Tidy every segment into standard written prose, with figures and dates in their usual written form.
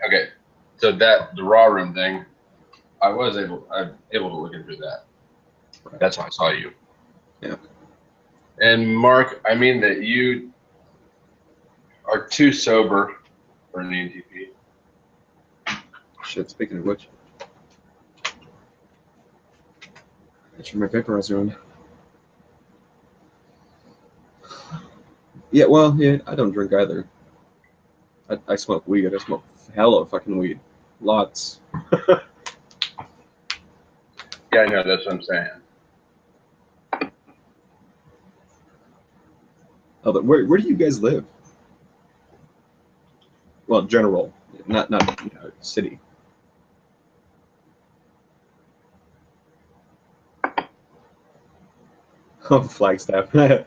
Okay, so the raw room thing, I'm able to look into that. That's how I saw you. Yeah. And Mark, I mean that you are too sober for an ENTP. Shit, speaking of which. I should my vaporizer on. Yeah, well, yeah, I don't drink either. I smoke weed. I smoke hella fucking weed. Lots. Yeah, I know, that's what I'm saying. Oh, but where do you guys live? Well, general, not city. Oh, Flagstaff. I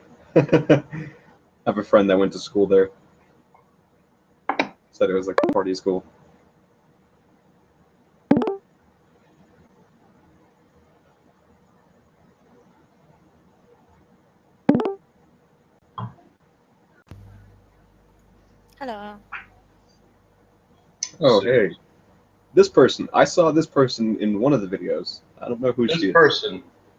have a friend that went to school there. Said it was like a party school. Hello. Oh, hey. This person. I saw this person in one of the videos. I don't know who she is.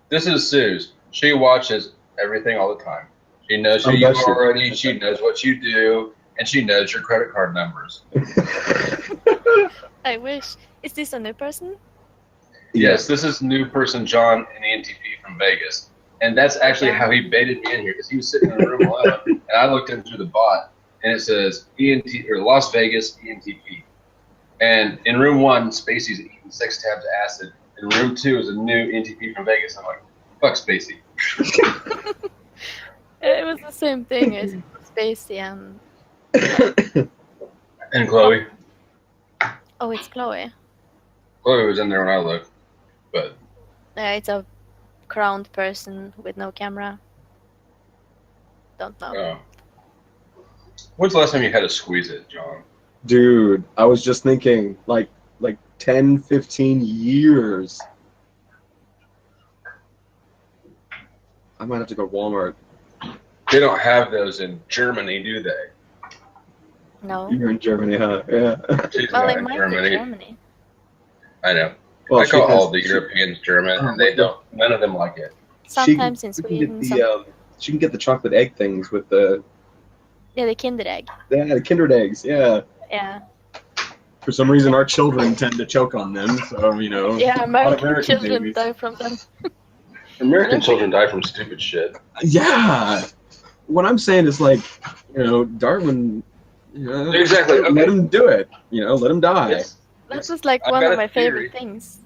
This is Suze. She watches everything all the time. She knows who you are already. She knows what you do, and she knows your credit card numbers. I wish. Is this a new person? Yes, this is new person John, an ENTP from Vegas. And that's actually how he baited me in here, because he was sitting in the room alone, and I looked in through the bot, and it says Las Vegas ENTP. And in room 1, Spacey's eating 6 tabs of acid. In room 2 is a new ENTP from Vegas. I'm like, fuck Spacey. It was the same thing as Spacey and... And Chloe. Oh, it's Chloe. Chloe was in there when I looked, but... Yeah, it's a crowned person with no camera. Don't know. Oh. When's the last time you had to squeeze it, John? Dude, I was just thinking, like 10, 15 years. I might have to go to Walmart. They don't have those in Germany, do they? No. You're in Germany, huh? Yeah. She's Well, not it in might Germany. be Germany. I know. Well, I call all the Europeans German, and they don't. None of them like it. Sometimes in Sweden. She can get the chocolate egg things with the... Yeah, the Kinder Egg. Yeah, the Kinder Eggs, yeah. Yeah. For some reason, our children tend to choke on them, so, you know. Yeah, American children babies. die from them. American children die from stupid shit. Yeah! What I'm saying is, like, you know, Darwin... You know, Exactly. Okay. Let him do it. You know, let him die. That was like one of my favorite things.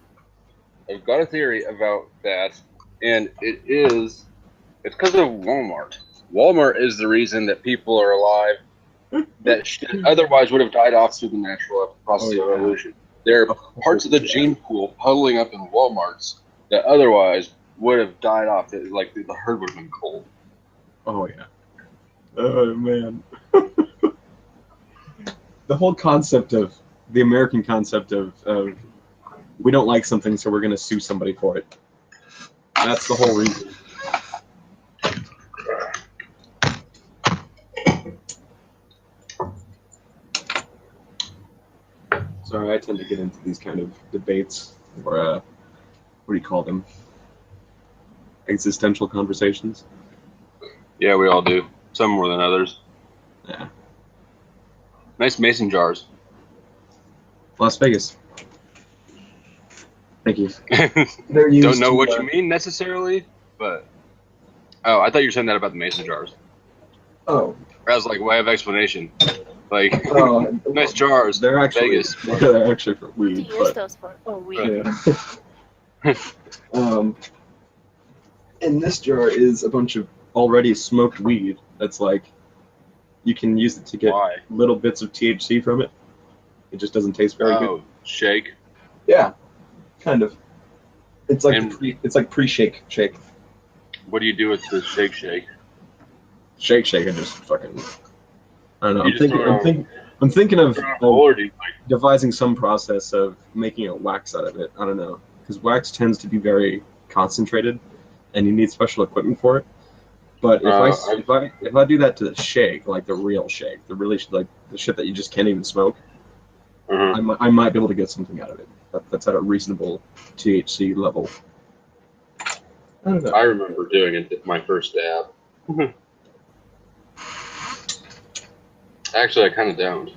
I've got a theory about that, and it's because of Walmart. Walmart is the reason that people are alive that should otherwise would have died off through the natural process of evolution. There are parts of the gene pool puddling up in Walmarts that otherwise would have died off. Like the herd would have been cold. Oh, yeah. Oh, man. The whole concept of, the American concept of we don't like something, so we're going to sue somebody for it. That's the whole reason. Sorry, I tend to get into these kind of debates, or what do you call them? Existential conversations. Yeah, we all do. Some more than others. Yeah. Nice mason jars. Las Vegas. Thank you. Don't know what you mean necessarily, but... Oh, I thought you were saying that about the mason jars. Oh. That was like way of explanation. Like, nice jars. They're actually Vegas. They're actually for weed. What do you use those for? Oh, weed. Yeah. In this jar is a bunch of already smoked weed. That's like, you can use it to get little bits of THC from it. It just doesn't taste very good. Shake. Yeah, kind of. It's like pre-shake shake. What do you do with the shake? Shake and just fucking. I don't know. I'm thinking of devising some process of making a wax out of it. I don't know, because wax tends to be very concentrated, and you need special equipment for it. But if I do that to the shake, like the real shake, the really like the shit that you just can't even smoke, I might be able to get something out of it. That's at a reasonable THC level. I don't know. I remember doing it my first dab. Actually, I kind of don't.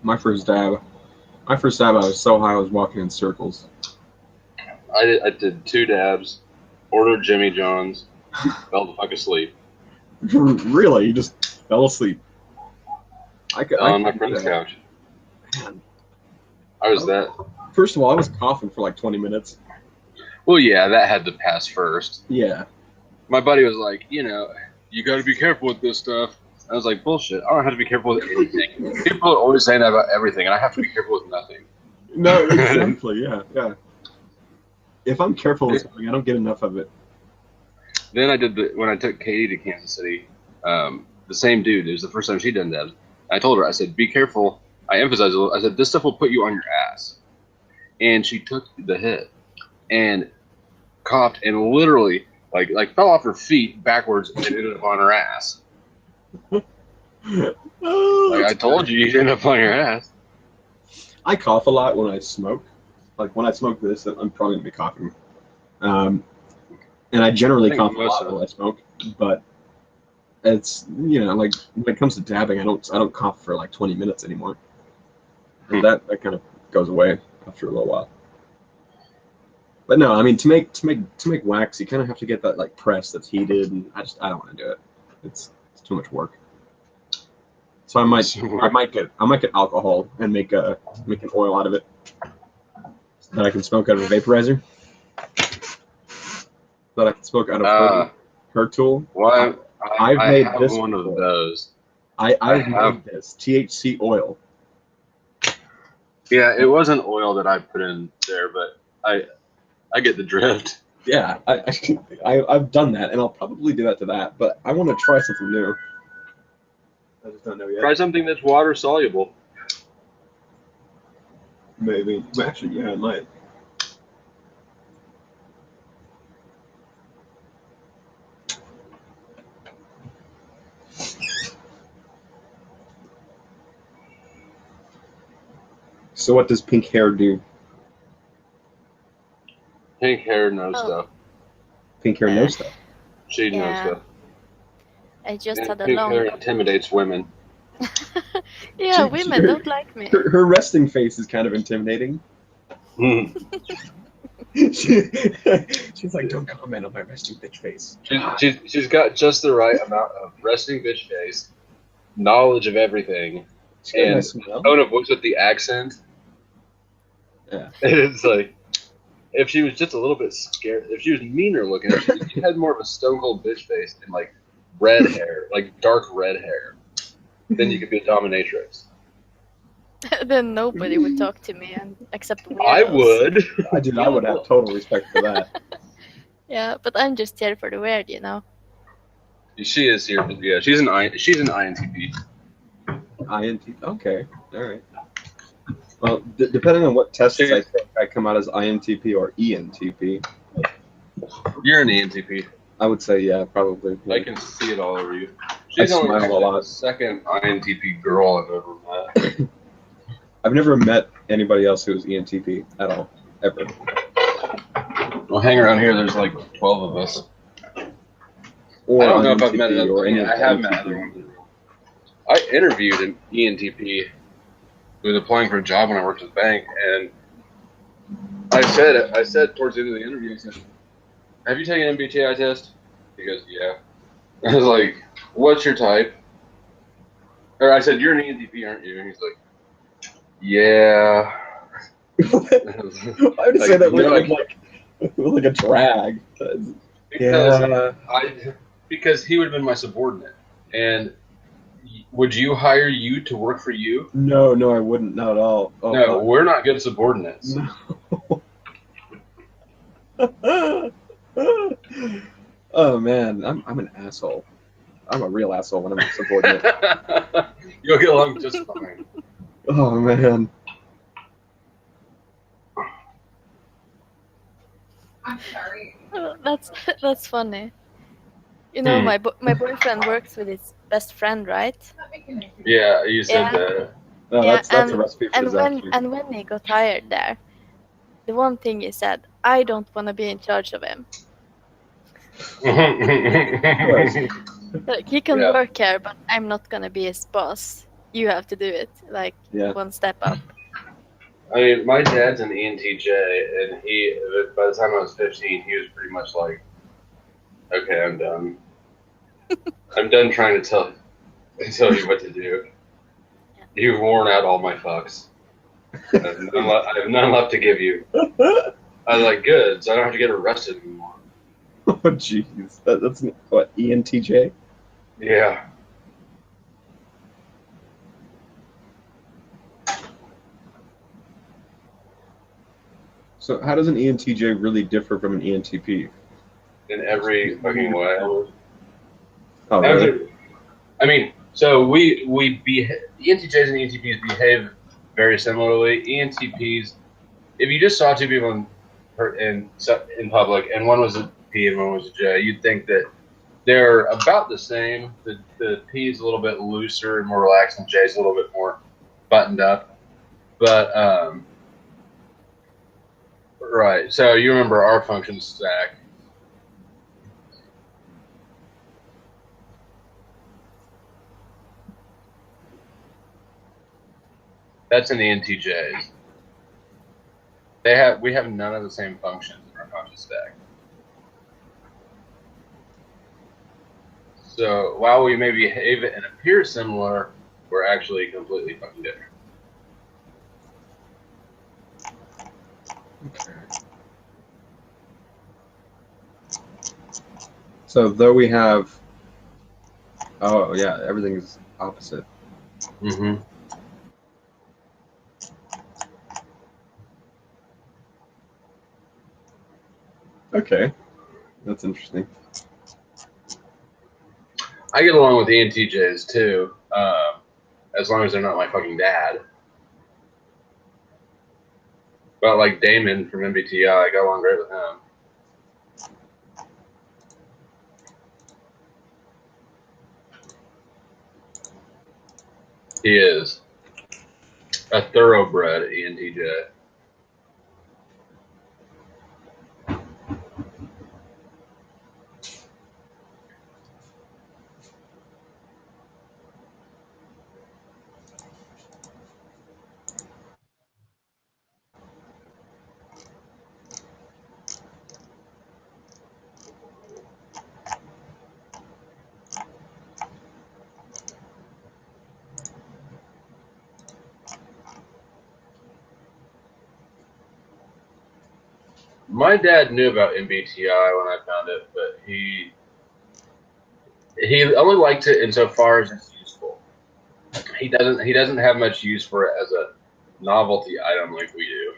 My first dab, I was so high I was walking in circles. I did 2 dabs, ordered Jimmy John's, fell the fuck asleep. Really? You just fell asleep? On my friend's couch. Man. First of all, I was coughing for like 20 minutes. Well, yeah, that had to pass first. Yeah. My buddy was like, you got to be careful with this stuff. I was like, bullshit. I don't have to be careful with anything. People are always saying that about everything, and I have to be careful with nothing. No, exactly. Yeah. If I'm careful with something, I don't get enough of it. Then when I took Katie to Kansas City, the same dude, it was the first time she'd done dabs. I told her, I said, be careful. I emphasized a little. I said, this stuff will put you on your ass. And she took the hit and coughed and literally like fell off her feet backwards and ended up on her ass. I told you you'd end up on your ass. I cough a lot when I smoke. Like when I smoke this, I'm probably gonna be coughing. And I generally cough a lot when I smoke, but it's like when it comes to dabbing, I don't cough for like 20 minutes anymore. And that kind of goes away after a little while. But no, I mean to make wax, you kind of have to get that like press that's heated, and I don't want to do it. It's too much work. So I might get alcohol and make an oil out of it that I can smoke out of a vaporizer. That I can smoke out of her tool. Well, I've made this one of those. I've made this THC oil. Yeah, it wasn't oil that I put in there, but I get the drift. Yeah, I've done that, and I'll probably do that to that. But I want to try something new. I just don't know yet. Try something that's water soluble. Maybe. Actually, yeah, I might. So what does pink hair do? Pink hair knows stuff. Pink hair knows stuff. She knows stuff. I just had a pink hair intimidates women. Yeah, women don't like me. Her resting face is kind of intimidating. She's like, don't comment on my resting bitch face. She's got just the right amount of resting bitch face, knowledge of everything, and tone of voice with the accent. Yeah. It's like, if she was just a little bit scared, if she was meaner looking, if she had more of a stone cold bitch face and like red hair, like dark red hair, then you could be a dominatrix. Then nobody would talk to me except weirdos. I would. I would have total respect for that. Yeah, but I'm just here for the weird, She is here. Yeah, she's an INTP. INTP. Okay. All right. Well, depending on what tests I take, I come out as INTP or ENTP. You're an ENTP. I would say, yeah, probably. Yeah. I can see it all over you. She's only the second INTP girl I've ever met. I've never met anybody else who was ENTP at all, ever. Well, hang around here. There's like 12 of us. Or I don't know if I've met another. I have met another one. I interviewed an ENTP who was applying for a job when I worked at the bank, and I said towards the end of the interview, I said, "Have you taken an MBTI test?" He goes, "Yeah." I was like, "What's your type?" Or I said, "You're an ENTP, aren't you?" And he's like, "Yeah." I would say that like a drag. Because he would have been my subordinate, and would you hire you to work for you? No, I wouldn't. Not at all. Oh, no, we're not good subordinates. No. Oh man, I'm an asshole. I'm a real asshole when I'm a subordinate. You'll get along just fine. Oh man. I'm sorry. That's funny. You know, my boyfriend works with his best friend, right? Yeah, you said that. No, Yeah, that's a recipe for disaster. and when he got hired there, the one thing he said, I don't want to be in charge of him. Like, he can work here, but I'm not gonna be his boss. You have to do it. Like, one step up. I mean, my dad's an ENTJ, and by the time I was 15, he was pretty much like, okay, I'm done. I'm done trying to tell you what to do. You've worn out all my fucks. I have none left to give you. I was like, good, so I don't have to get arrested anymore. Oh, jeez. That's what, ENTJ? Yeah. So how does an ENTJ really differ from an ENTP? In every fucking way. Oh, really? I mean, so ENTJs and ENTPs behave very similarly. ENTPs, if you just saw two people in public, and one was a P and one was a J, you'd think that they're about the same. The P is a little bit looser and more relaxed, and J is a little bit more buttoned up. But right. So you remember our function stack. That's in the ENTJs. We have none of the same functions in our function stack. So while we may behave and appear similar, we're actually completely fucking different. Okay. So though we have, oh yeah, everything is opposite. Mm-hmm. Okay, that's interesting. I get along with ENTJs too, as long as they're not my fucking dad. But like Damon from MBTI, I got along great with him. He is a thoroughbred ENTJ. My dad knew about MBTI when I found it, but he only liked it insofar as it's useful. He doesn't have much use for it as a novelty item like we do.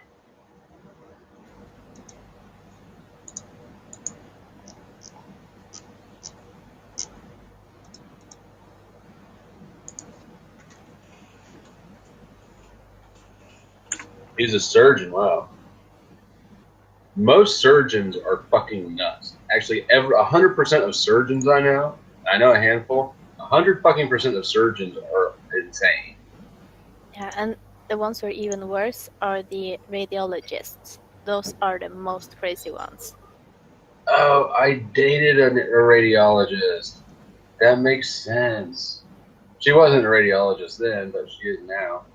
He's a surgeon. Wow. Most surgeons are fucking nuts. Actually, 100% of surgeons I know a handful, 100% of surgeons are insane. Yeah, and the ones who are even worse are the radiologists. Those are the most crazy ones. Oh, I dated a radiologist. That makes sense. She wasn't a radiologist then, but she is now.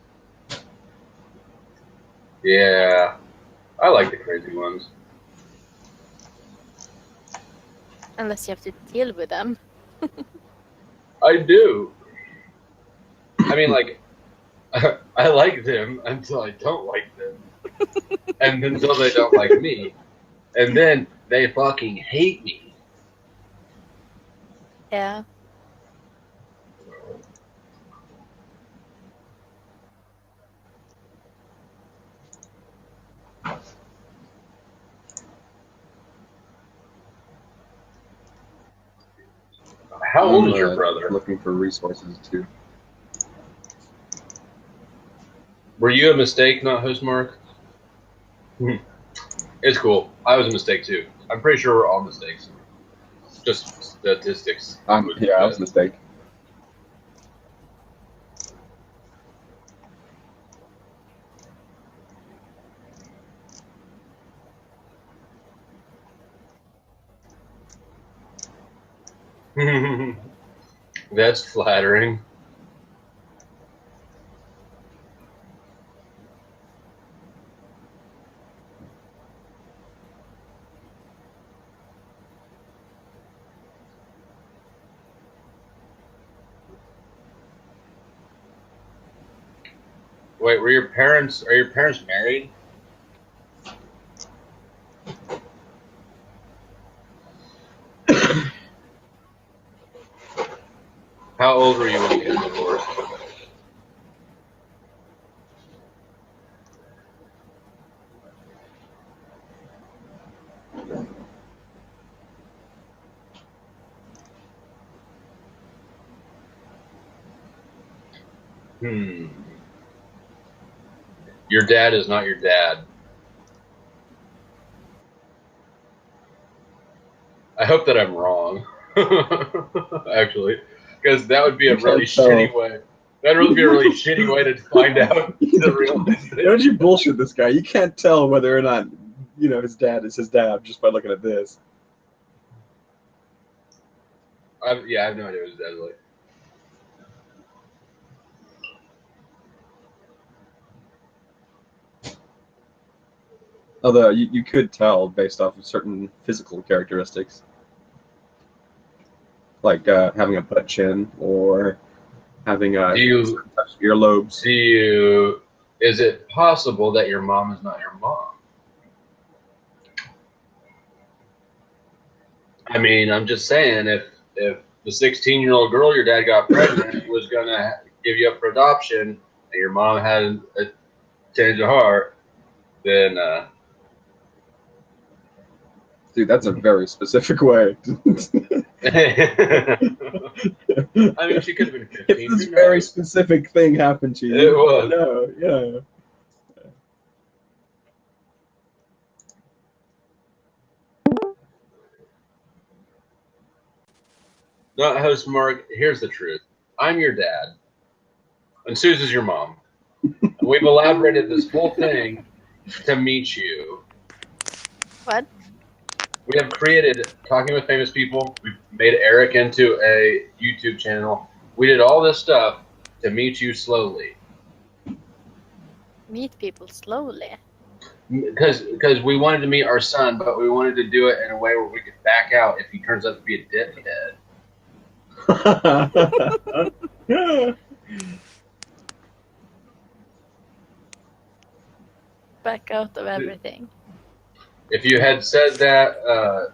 Yeah. I like the crazy ones. Unless you have to deal with them. I do. I mean, like, I like them until I don't like them. And until they don't like me. And then they fucking hate me. Yeah. How old is your brother? Looking for resources too. Were you a mistake, not host Mark? It's cool. I was a mistake too. I'm pretty sure we're all mistakes. Just statistics. Yeah, I was a mistake. That's flattering. Wait, are your parents married? How old were you when you got divorced? Your dad is not your dad. I hope that I'm wrong. Actually, because that would be a really shitty way. That'd really be a really shitty way to find out the real thing. Don't you bullshit this guy? You can't tell whether or not his dad is his dad just by looking at this. I have no idea what his dad's like. Although you could tell based off of certain physical characteristics, like having a butt chin or having earlobes. Is it possible that your mom is not your mom? I mean, I'm just saying, if the 16-year-old girl your dad got pregnant was gonna give you up for adoption, and your mom had a change of heart, then. Dude, that's a very specific way. I mean, she could have been 15. If this very specific thing happened to you, it was. No, yeah. Not host Mark. Here's the truth. I'm your dad, and Susan's your mom. And we've elaborated this whole thing to meet you. What? We have created Talking with Famous People. We've made Eric into a YouTube channel. We did all this stuff to meet you slowly. Meet people slowly? Because we wanted to meet our son, but we wanted to do it in a way where we could back out if he turns out to be a dickhead. Back out of everything. If you had said that,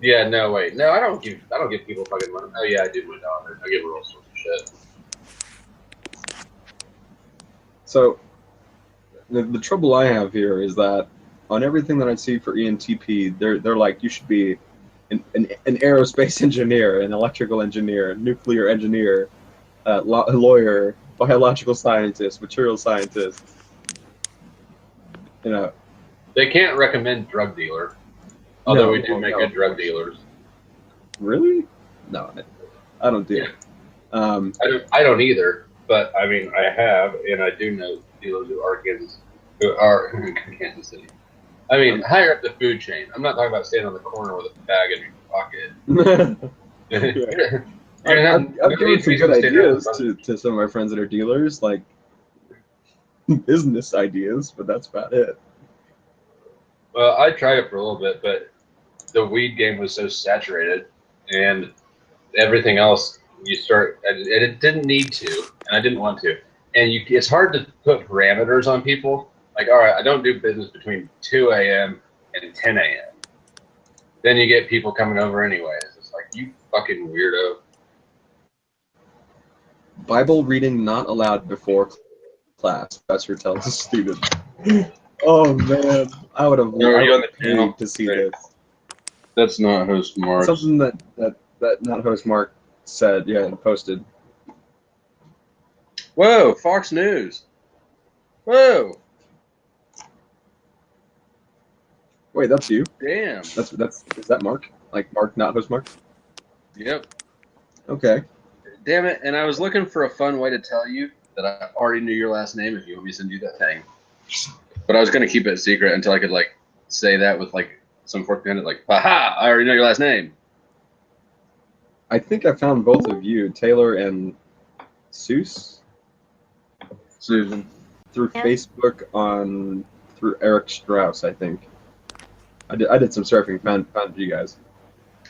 yeah, no, wait, no, I don't give people fucking money. Oh yeah, I do my daughter. I give her all sorts of shit. So, the trouble I have here is that on everything that I see for ENTP, they're like, you should be an aerospace engineer, an electrical engineer, nuclear engineer, a lawyer, biological scientist, material scientist. They can't recommend drug dealer, although we do make good drug dealers. Really? No, I don't do it. I don't either, but I mean, I have, and I do know dealers who are in Kansas City. I mean, higher up the food chain. I'm not talking about standing on the corner with a bag in your pocket. I've given some good ideas to some of my friends that are dealers, like business ideas, but that's about it. Well, I tried it for a little bit, but the weed game was so saturated, and everything else it didn't need to, and I didn't want to. And it's hard to put parameters on people. Like, all right, I don't do business between 2 a.m. and 10 a.m. Then you get people coming over anyways. It's like, you fucking weirdo. Bible reading not allowed before class, professor tells a student. Oh man, I would have loved to see this. That's not host Mark. Something that not host Mark said, yeah, and posted. Whoa, Fox News. Whoa. Wait, that's you? Damn. Is that Mark? Like Mark, not host Mark? Yep. Okay. Damn it! And I was looking for a fun way to tell you that I already knew your last name. If you want me to send you that thing, but I was gonna keep it a secret until I could like say that with like some fork-handed like, "Haha! I already know your last name." I think I found both of you, Taylor and Susan, through Facebook through Eric Strauss. I think I did some surfing. Found you guys.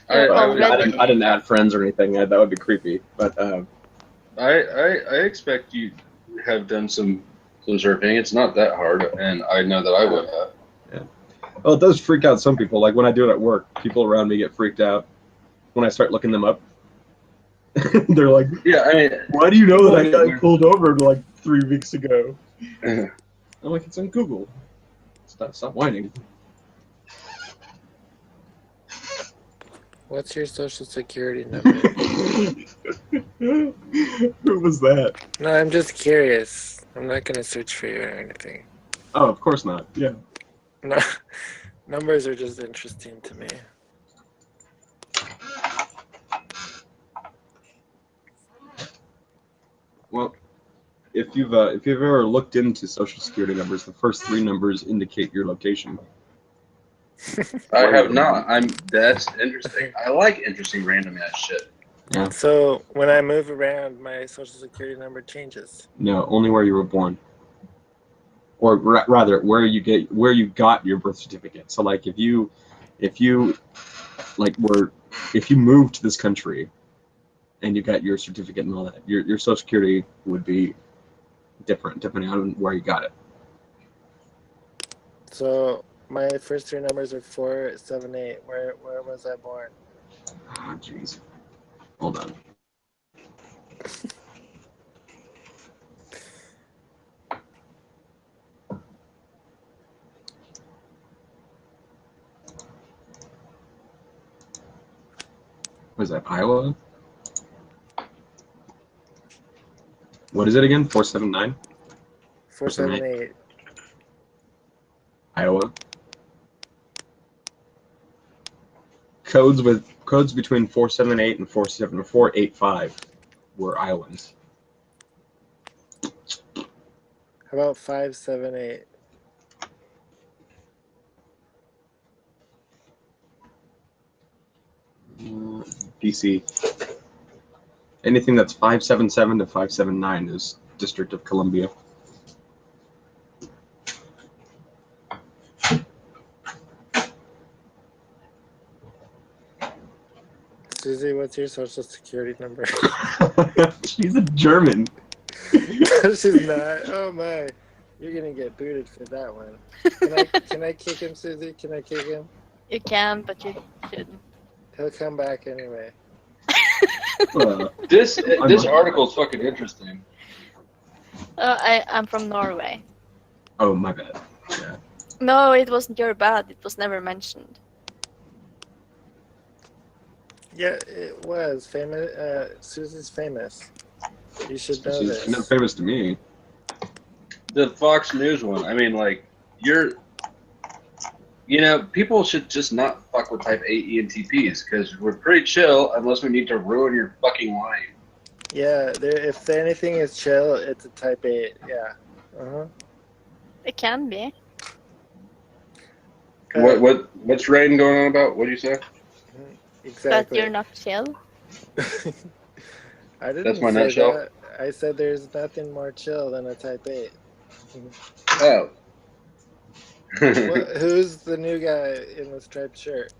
I didn't add friends or anything. That would be creepy. But I expect you have done some surfing. It's not that hard, and I know that I would have. Yeah. Well, it does freak out some people. Like when I do it at work, people around me get freaked out when I start looking them up. They're like, "Yeah, I mean, why do you know that I got pulled over like 3 weeks ago?" I'm like, it's on Google. Stop whining. What's your social security number? Who was that? No, I'm just curious. I'm not gonna search for you or anything. Oh, of course not. Yeah. No, numbers are just interesting to me. Well, if you've ever looked into social security numbers, the first 3 numbers indicate your location. I have not. That's interesting. I like interesting random ass shit. Yeah. So when I move around, my social security number changes. No, only where you were born, or rather, where you got your birth certificate. So, like, if you moved to this country, and you got your certificate and all that, your social security would be different depending on where you got it. So my first 3 numbers are 478. Where was I born? Oh, jeez. Hold on. Was that Iowa? What is it again? 479? 478. Iowa. Codes between 478 and 485 were Iowans. How about 578? DC. Anything that's 577 to 579 is District of Columbia. Susie, what's your social security number? She's a German. No, she's not. Oh my. You're gonna get booted for that one. Can I kick him, Susie? Can I kick him? You can, but you shouldn't. He'll come back anyway. This article's fucking interesting. I'm from Norway. Oh, my bad. Yeah. No, it wasn't your bad. It was never mentioned. Yeah, it was famous. Susie's famous. You should know this. She's not famous to me. The Fox News one. I mean, like, people should just not fuck with type A ENTPs because we're pretty chill unless we need to ruin your fucking life. Yeah, if anything is chill, it's a type 8. Yeah. It can be. What's Rain going on about? What do you say? Exactly. That you're not chill. I didn't That's my say nutshell. that. I said there's nothing more chill than a type 8. Oh. Who's the new guy in the striped shirt?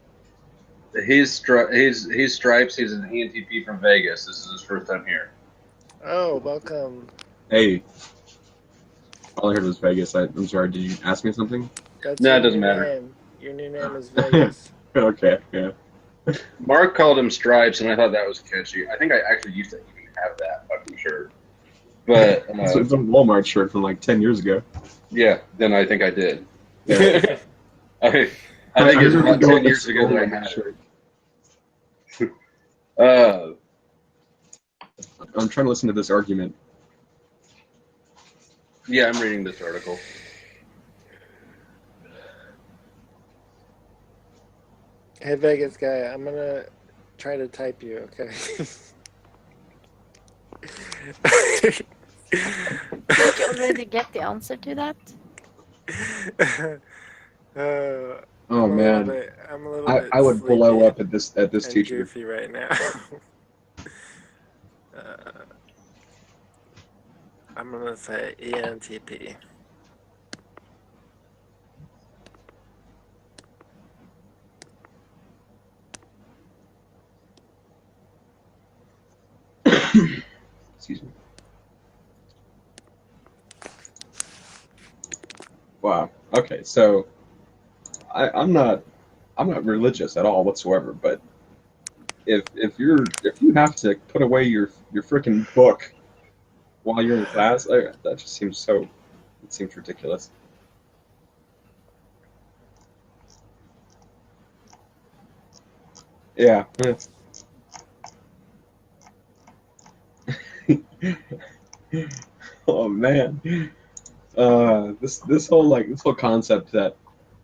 He's Stripes. He's an ENTP from Vegas. This is his first time here. Oh, welcome. Hey. All I heard was Vegas. I'm sorry. Did you ask me something? No, it doesn't matter. Name. Your new name is Vegas. Okay. Yeah. Mark called him Stripes, and I thought that was catchy. I think I actually used to even have that fucking shirt. But So it's a Walmart shirt from like 10 years ago. Yeah, then I think I did. Yeah. I think it was about 10 years ago that I had it. I'm trying to listen to this argument. Yeah, I'm reading this article. Hey, Vegas guy, I'm gonna try to type you, okay? Did you already get the answer to that? Oh man, I'm a little bit I would blow up at this teacher. Goofy right now. I'm gonna say ENTP. Excuse me. Wow. Okay, so I'm not religious at all whatsoever, but if you have to put away your freaking book while you're in class, that just seems it seems ridiculous. Yeah. Oh man. This whole concept that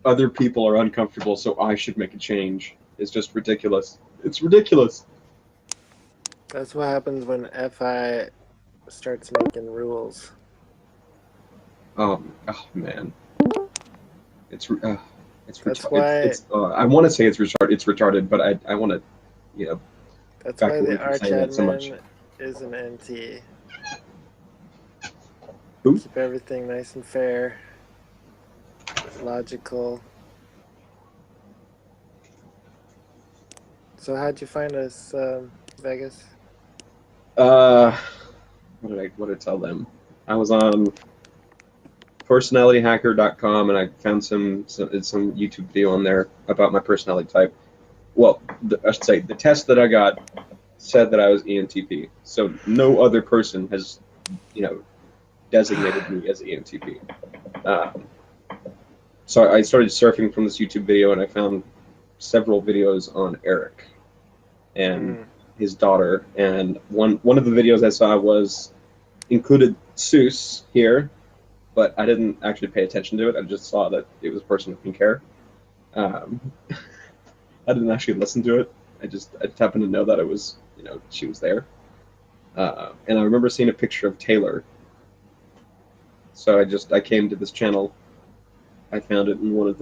other people are uncomfortable, so I should make a change is just ridiculous. It's ridiculous. That's what happens when FI starts making rules. Oh man, it's That's why I want to say it's retarded, but I want to, That's why the arch-admin is an NT. Who? Keep everything nice and fair, logical. So how'd you find us, Vegas? What did I tell them? I was on personalityhacker.com and I found some YouTube video on there about my personality type. Well, I should say the test that I got said that I was ENTP. So no other person has, designated me as ENTP. So I started surfing from this YouTube video and I found several videos on Eric and his daughter. And one of the videos I saw included Seuss here, but I didn't actually pay attention to it. I just saw that it was a person who didn't care. I didn't actually listen to it. I just happened to know that it was, she was there. And I remember seeing a picture of Taylor. So I came to this channel. I found it in one of the